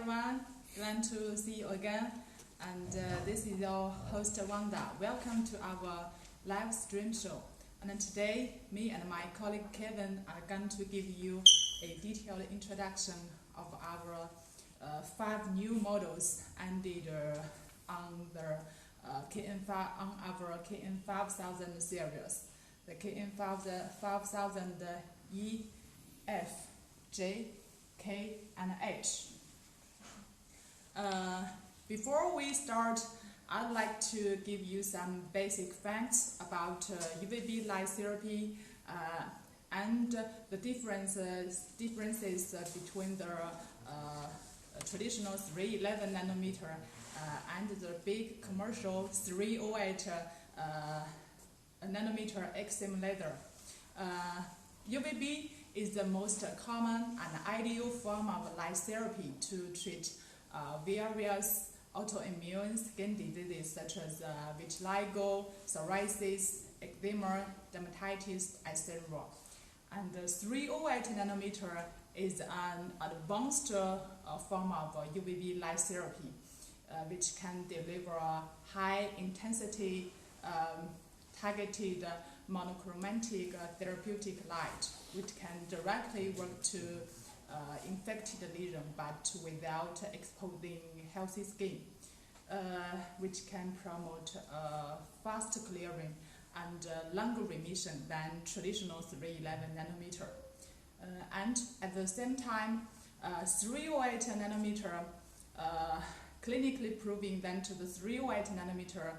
everyone, glad to see you again. And this is your host Wanda. Welcome to our live stream show. And today, me and my colleague Kevin are going to give you a detailed introduction of our 5 new models ended on our KM5000 series. The KM5000 E, F, J, K, and H. Before we start, I'd like to give you some basic facts about UVB light therapy and the differences between the traditional 311 nanometer and the big commercial 308 nanometer Excimer laser. UVB is the most common and ideal form of light therapy to treat various autoimmune skin diseases such as vitiligo, psoriasis, eczema, dermatitis, etc. And the 308 nanometer is an advanced form of UVB light therapy, which can deliver high intensity targeted monochromatic therapeutic light, which can directly work to infected lesion but without exposing healthy skin, which can promote fast clearing and longer remission than traditional 311 nanometer. And at the same time, 308 nanometer clinically proving that the 308 nanometer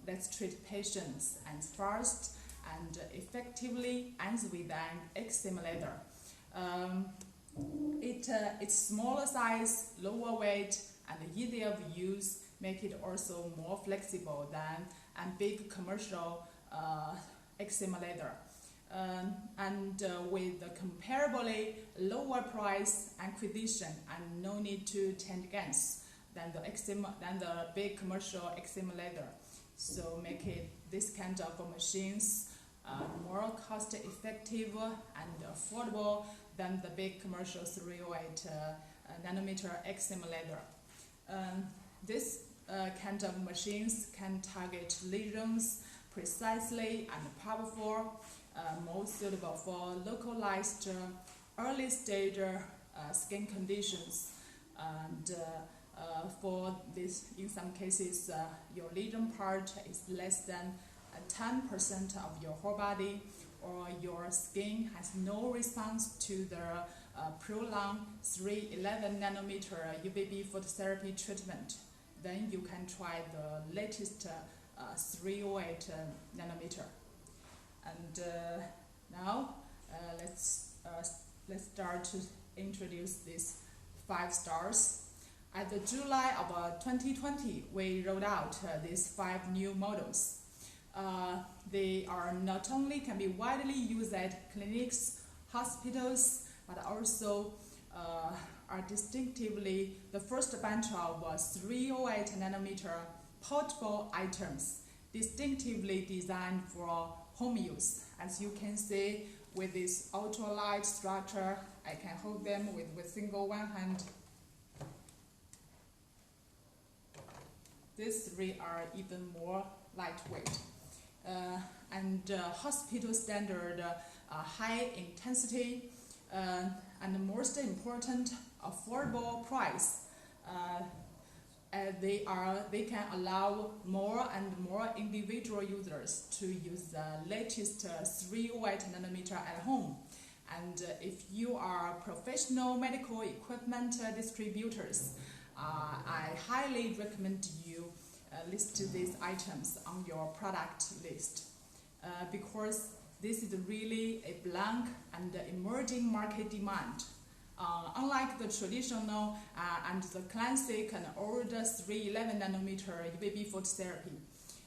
let's treat patients as fast and effectively as with an Excimer laser. It's smaller size, lower weight, and easier of use, make it also more flexible than a big commercial Excimer laser. And with the comparably lower price acquisition and no need to change guns than the big commercial Excimer laser. So make it this kind of machines more cost effective and affordable than the big commercial 308 nanometer Excimer laser. This kind of machines can target lesions precisely and powerful, most suitable for localized early stage skin conditions. And for this, in some cases, your lesion part is less than 10% of your whole body, or your skin has no response to the prolonged 311 nanometer UVB phototherapy treatment. Then you can try the latest 308 nanometer. And now let's start to introduce these 5 stars. At the July of 2020, we rolled out these 5 new models. They are not only can be widely used at clinics, hospitals, but also are distinctively the first batch of 308 nanometer portable items, distinctively designed for home use. As you can see, with this ultralight structure, I can hold them with single one hand. These 3 are even more lightweight. And hospital standard high intensity and most important, affordable price. They can allow more and more individual users to use the latest 308 nanometer at home. And if you are professional medical equipment distributors, I highly recommend you list these items on your product list because this is really a blank and emerging market demand. Unlike the traditional and the classic and older 311 nanometer UVB phototherapy,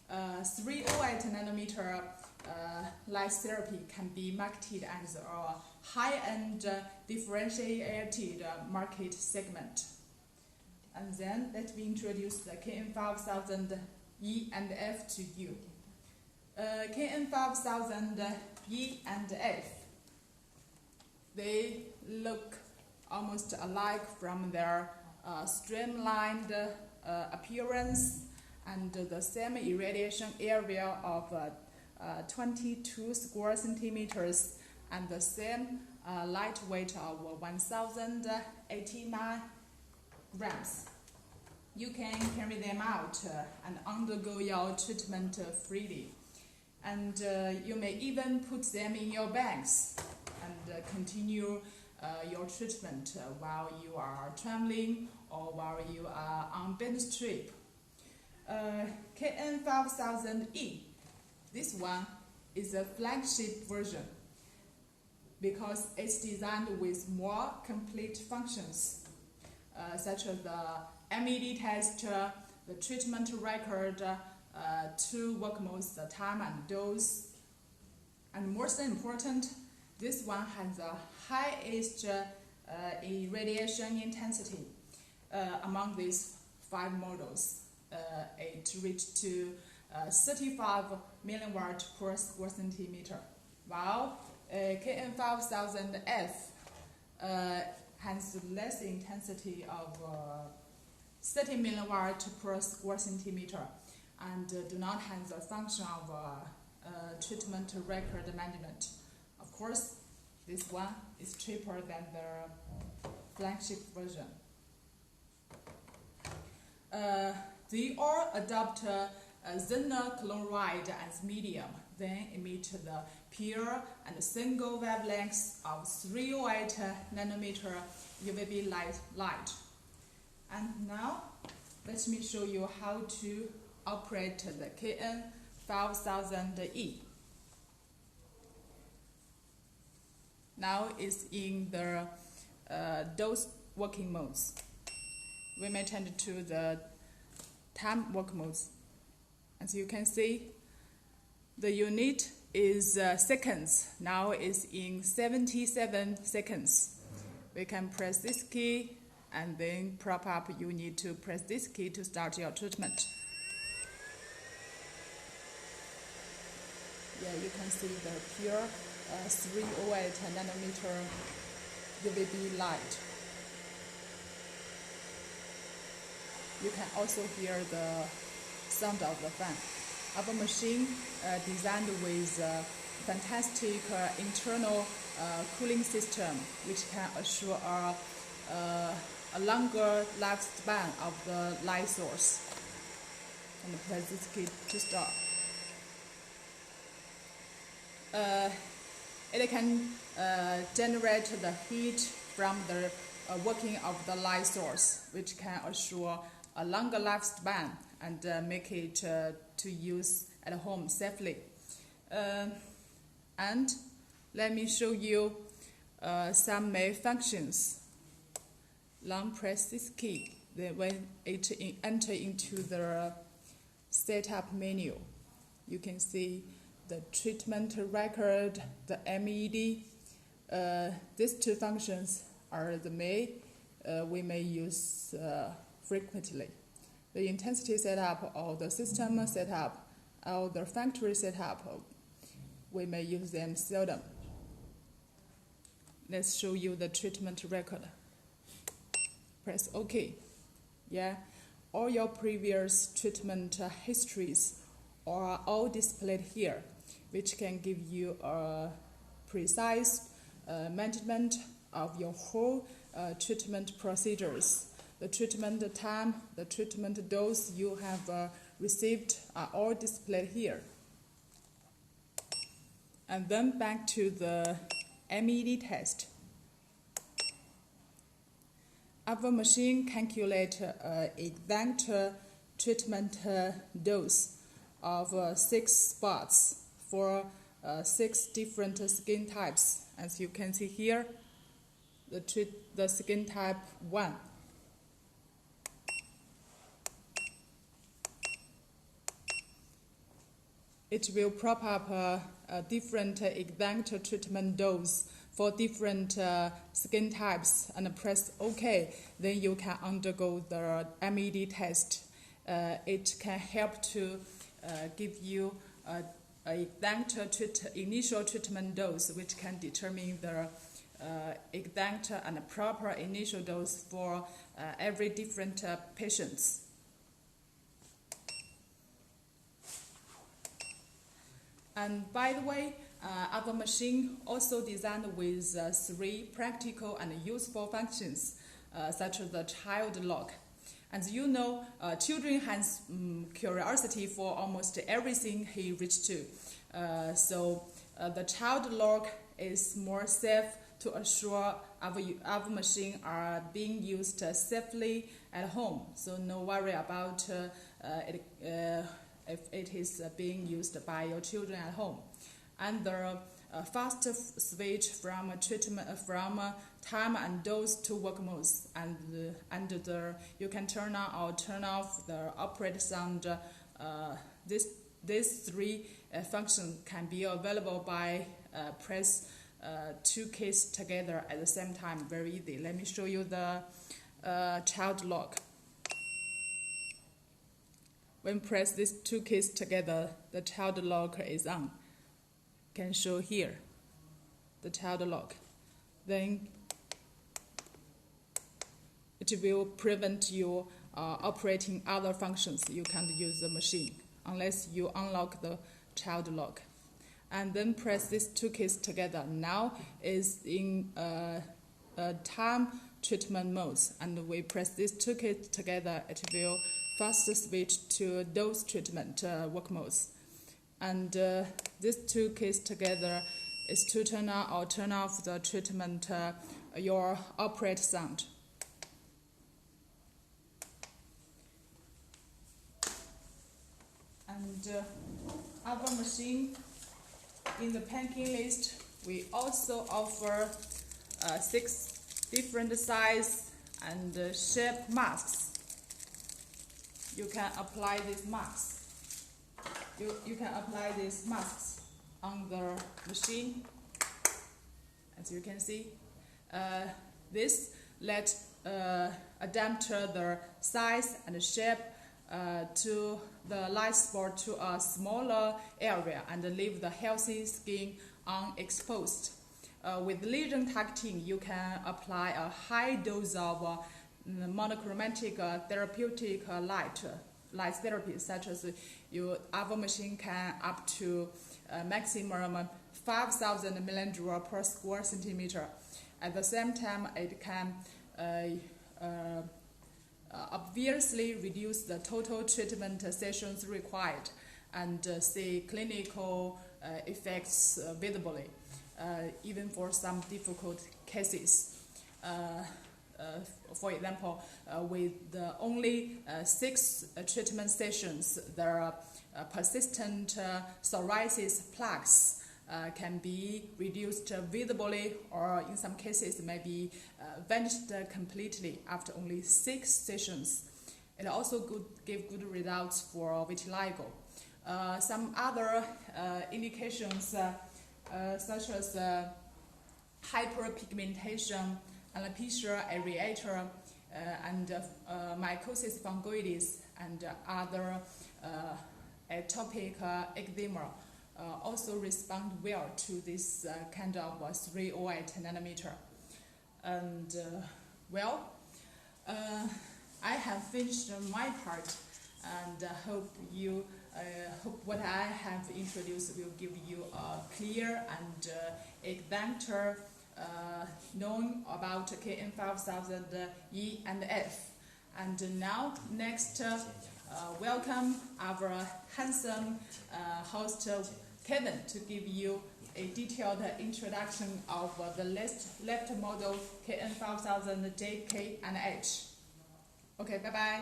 308 nanometer light therapy can be marketed as a high-end differentiated market segment. And then let me introduce the KM5000 E and F to you. KM5000 E and F, they look almost alike from their streamlined appearance and the same irradiation area of 22 square centimeters and the same light weight of 1089 grams. You can carry them out and undergo your treatment freely. And you may even put them in your bags and continue your treatment while you are traveling or while you are on business trip. KN5000 E, this one is a flagship version because it's designed with more complete functions such as the MED test, the treatment record, 2 work modes, the time and dose, and most important, this one has the highest irradiation intensity among these 5 models. It reached to 35 milliwatt per square centimeter, while KM5000 F has less intensity of 30 milliwatt per square centimeter and do not have the function of treatment record management. Of course, this one is cheaper than the flagship version. They all adopt xenon chloride as medium, then emit the pure and single wavelengths of 308 nanometer UV light. And now, let me show you how to operate the KN5000E. Now it's in the dose working modes. We may change to the time work modes. As you can see, the unit is seconds. Now it's in 77 seconds. We can press this key and then prop up. You need to press this key to start your treatment. Yeah, you can see the pure 308 nanometer UVB light. You can also hear the sound of the fan. Our machine designed with a fantastic internal cooling system, which can assure a longer lifespan of the light source. And press this key to start. It can generate the heat from the working of the light source, which can assure a longer lifespan and make it to use at home safely. And let me show you some main functions. Long press this key, then when it enter into the setup menu, you can see the treatment record, the MED. These 2 functions are the main we may use frequently. The intensity setup or the system setup or the factory setup, we may use them seldom. Let's show you the treatment record. Press OK. Yeah, all your previous treatment histories are all displayed here, which can give you a precise management of your whole treatment procedures. The treatment time, the treatment dose you have received are all displayed here. And then back to the MED test. Our machine calculates exact treatment dose of 6 spots for 6 different skin types. As you can see here, the skin type 1. It will prop up a different exact treatment dose for different skin types and press OK. Then you can undergo the MED test. It can help to give you an exact initial treatment dose, which can determine the exact and proper initial dose for every different patients. And by the way, our machine also designed with 3 practical and useful functions, such as the child lock. As you know, children has curiosity for almost everything he reaches to. So the child lock is more safe to assure our machine are being used safely at home. So no worry about if it is being used by your children at home. And the fast switch from time and dose to work modes, and you can turn on or turn off the operate sound. These 3 functions can be available by press 2 keys together at the same time. Very easy. Let me show you the child lock. When press these 2 keys together, the child lock is on. Can show here the child lock. Then it will prevent you operating other functions. You can't use the machine unless you unlock the child lock. And then press these 2 keys together. Now is in time treatment modes, and we press these 2 keys together. It will fast switch to dose treatment work modes. And these 2 keys together is to turn on or turn off the treatment, your operate sound. And our machine, in the packing list, we also offer 6 different size and shape masks. You can apply these masks. You can apply these masks on the machine. As you can see, this let adapt the size and shape to the light spot to a smaller area and leave the healthy skin unexposed. With lesion targeting, you can apply a high dose of monochromatic therapeutic light therapy, such as our machine can up to maximum 5,000 millijoule per square centimeter. At the same time, it can obviously reduce the total treatment sessions required and see clinical effects visibly, even for some difficult cases. For example, with the only 6 treatment sessions, the persistent psoriasis plaques can be reduced visibly, or in some cases may be vanished completely after only 6 sessions. It also give good results for vitiligo. Some other indications such as hyperpigmentation, alopecia areata, and mycosis fungoides, and other atopic eczema also respond well to this kind of 308nm. And I have finished my part, and hope what I have introduced will give you a clear and exact knowing about KM5000 E and F. And now, next, welcome our handsome host Kevin to give you a detailed introduction of the left model KM5000 J, K, and H. Okay, bye-bye.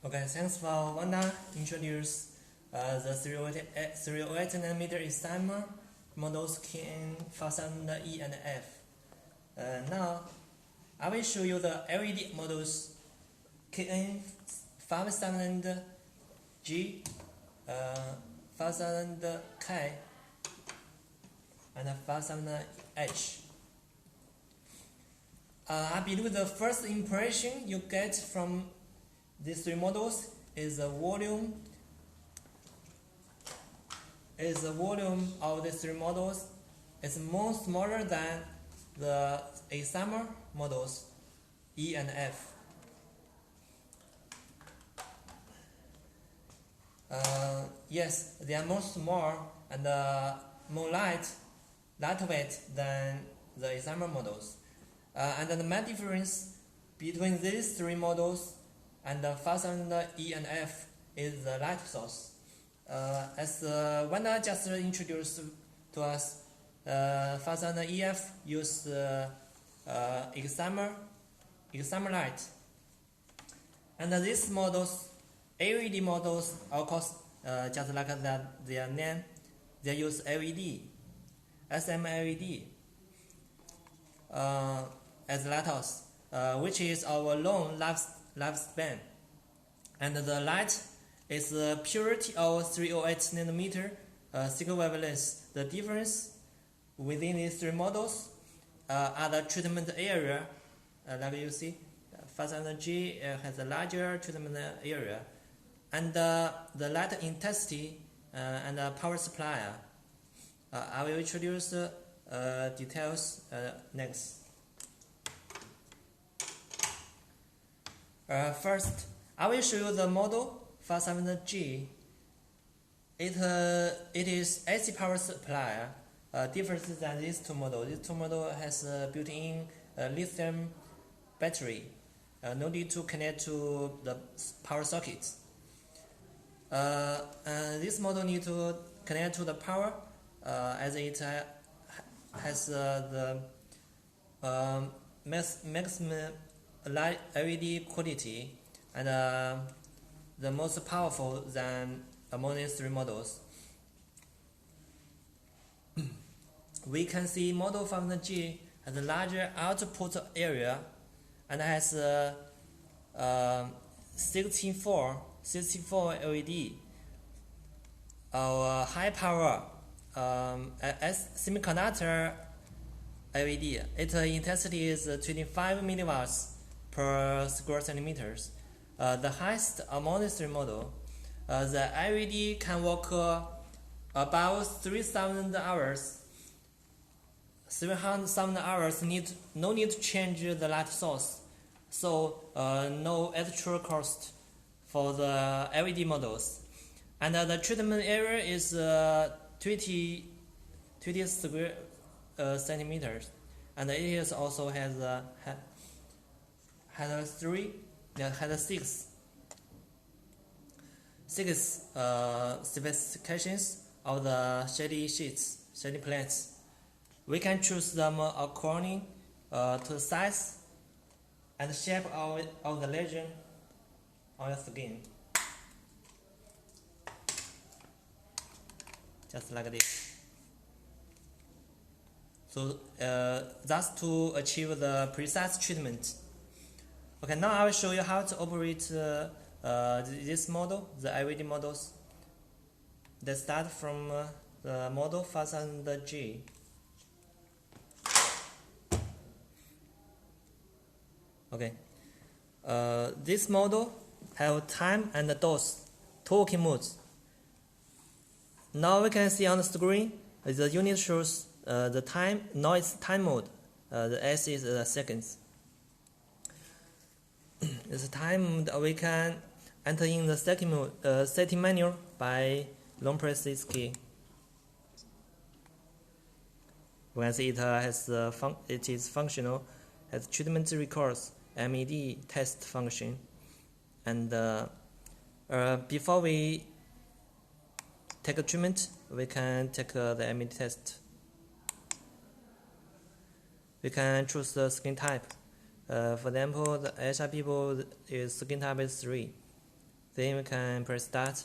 Okay, thanks for Wanda introduce the 308nm Excimer models KN5000 E and F. Now, I will show you the LED models KN5000 G, 5000 K, and 5000 H. I believe the first impression you get from these three models is the volume. Of these three models is more smaller than the Excimer models E and F. Yes, they are more small and more lightweight than the Excimer models. And the main difference between these three models and the 5000 E and F is the light source. As Wanda just introduced to us, 5000 EF use Excimer light, and these models, LED models, of course, just like that their name, they use LED, SM LED as light source, which is our long lifespan, and the light is the purity of 308nm single wavelength. The difference within these three models are the treatment area. Like you see, 5000G has a larger treatment area, and the light intensity and the power supply. I will introduce details next. First, I will show you the model 5000G. It is AC power supply, different than these two models. This two model has a built-in lithium battery. No need to connect to the power sockets. This model need to connect to the power, as it has the maximum light LED quality and the most powerful than among these three models. We can see model 5000G has a larger output area and has 64 LED. Our high power as semiconductor LED, its intensity is 25 milliwatts per square centimeters. The highest among these three models, the LED can work about 3,000 hours. 300,000 hours no need to change the light source, so no extra cost for the LED models. And the treatment area is 20 square centimeters, and it is also has six specifications of the shady plates. We can choose them according to the size and shape of the lesion on your skin. Just like this. So that's to achieve the precise treatment. Okay, now I will show you how to operate this model, the LED models. Let's start from the model 5000G. Okay, this model have time and dose, two working modes. Now we can see on the screen the unit shows the time. Now it's time mode. The S is seconds. It's time we can enter in the setting mode, setting menu by long press this key. We can see it it is functional, has treatment records, MED test function, and before we take a treatment, we can take the MED test. We can choose the skin type. For example, the Asian people is skin type is 3. Then we can press start.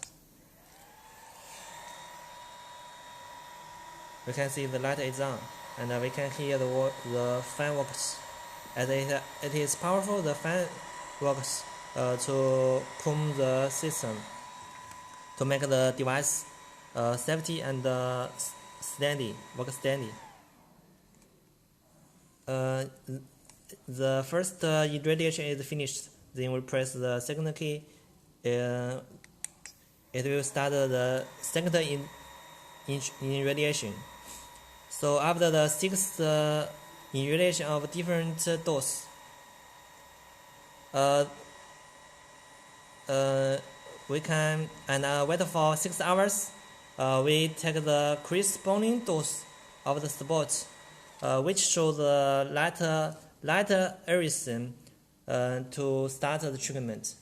We can see the light is on. and we can hear the fan works. As it is powerful, the fan works to cool the system to make the device safety and work steady. The first irradiation is finished, then we press the second key. It will start the second irradiation. So after the sixth irradiation of different dose, we can wait for 6 hours. We take the corresponding dose of the spot, which shows the lighter iridescent to start the treatment.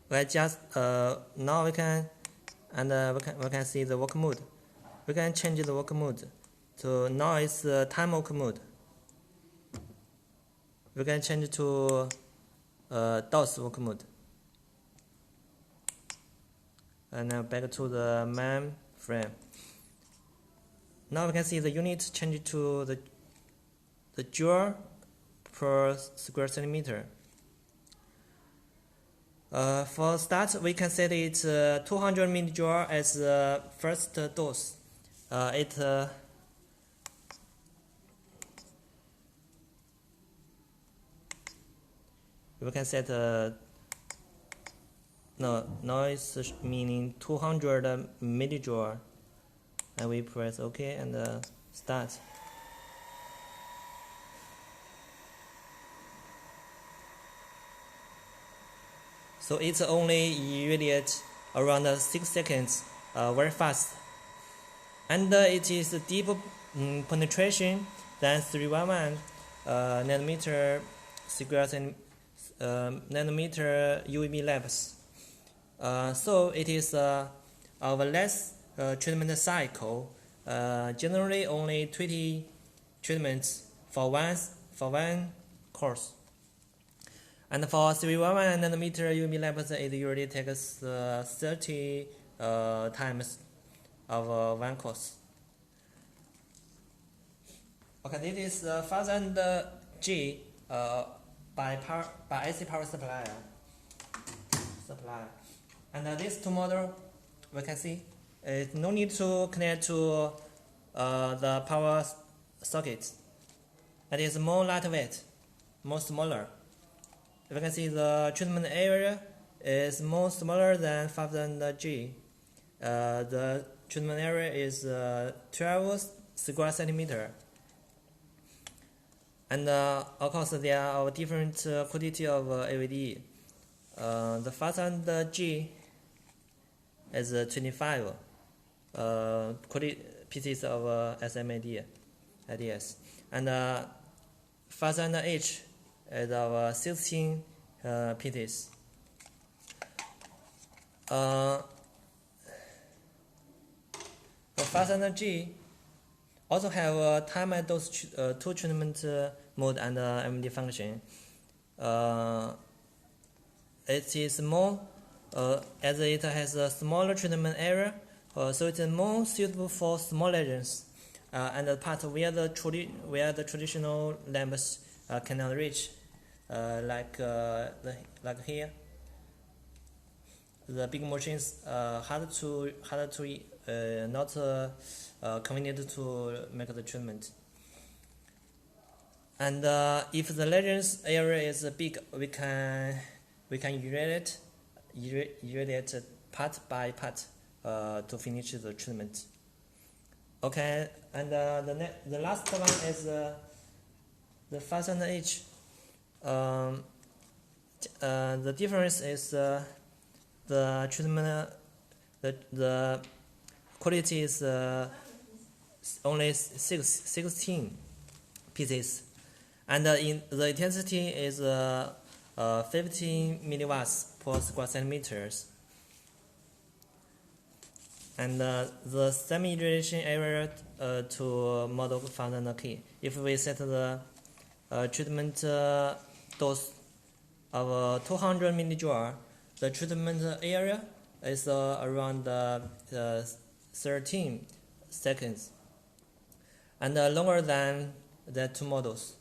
We just now we can see the work mode. We can change the work mode to now it's time work mode. We can change to DOS work mode. And now back to the main frame. Now we can see the unit change to the joule per square centimeter. For start, we can set it 200 millijoule as the first dose. We can set now it's meaning 200 millijoule, and we press OK and start. So it's only irradiate around 6 seconds, very fast, and it is a deeper penetration than 311 nanometer nanometer UV lamps. So it is of a less treatment cycle. Generally, only 20 treatments for one course. And for 311 nanometer UV lamps, it usually takes 30 times of one course. Okay, this is 1000 G by AC power supply. And this two model, we can see no need to connect to the power socket. It is more lightweight, more smaller. We can see the treatment area is more smaller than 5000 G. The treatment area is 12 square centimeter. And of course, there are different quality of LED. The 5000 G is 25 pieces of SMAD IDS, and 5000 H is of 16 pieces. The 5000 G also have a time and dose two treatment mode and MD function. It is more as it has a smaller treatment area, so it's more suitable for small lesions and the part where the traditional lamps cannot reach, like here. The big machines hard to not convenient to make the treatment. And if the lesions area is big, we can irradiate part by part to finish the treatment. Okay, and the last one is the 1000H. The difference is the treatment, the quality is only 16 pieces, and the intensity is 15 milliwatts per square centimeters. And the semi-irradiation area to model 1000 key. If we set the treatment dose of 200 millijoule, the treatment area is around 13 seconds, and longer than the two models.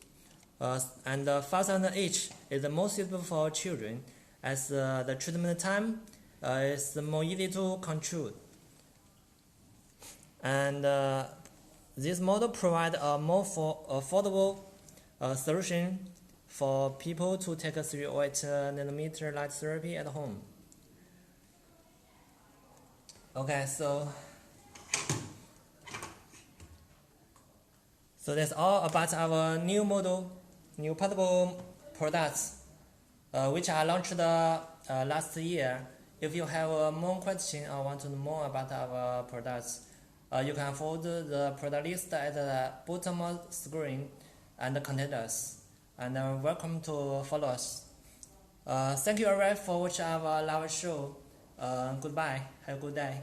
And 5000H is the most suitable for children, as the treatment time is more easy to control. And this model provides a more affordable solution for people to take a 308nm light therapy at home. Okay, so that's all about our new portable products, which I launched last year. If you have more questions or want to know more about our products, you can follow the product list at the bottom of the screen and contact us. And welcome to follow us. Thank you already for watching our live show. Goodbye. Have a good day.